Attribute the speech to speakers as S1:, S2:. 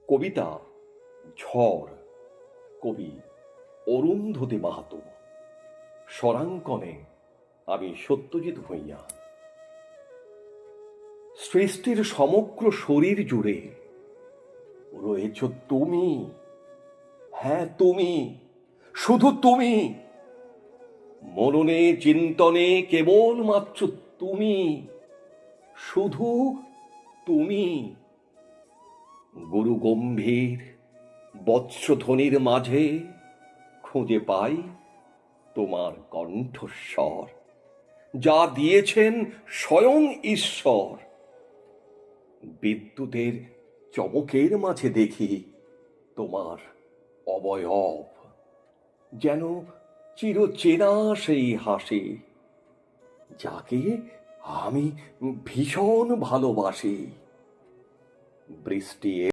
S1: কবিতা ঝড়, কবি অরুন্ধতী মাহাতো। স্বরাঙ্কনে আমি সত্যজিৎ ভূঁইয়া। সৃষ্টির সমগ্র শরীর জুড়ে রয়েছ তুমি। হ্যাঁ, তুমি, শুধু তুমি। মননে চিন্তনে কেবলমাত্র তুমি, শুধু তুমি। গুরু গম্ভীর বজ্রধ্বনির মাঝে খুঁজে পাই তোমার কণ্ঠস্বর, যা দিয়েছেন স্বয়ং ঈশ্বর। বিদ্যুতের চমকের মাঝে দেখি তোমার অবয়ব, যেন চিরচেনা সেই হাসি, যাকে আমি ভীষণ ভালোবাসি। বৃষ্টি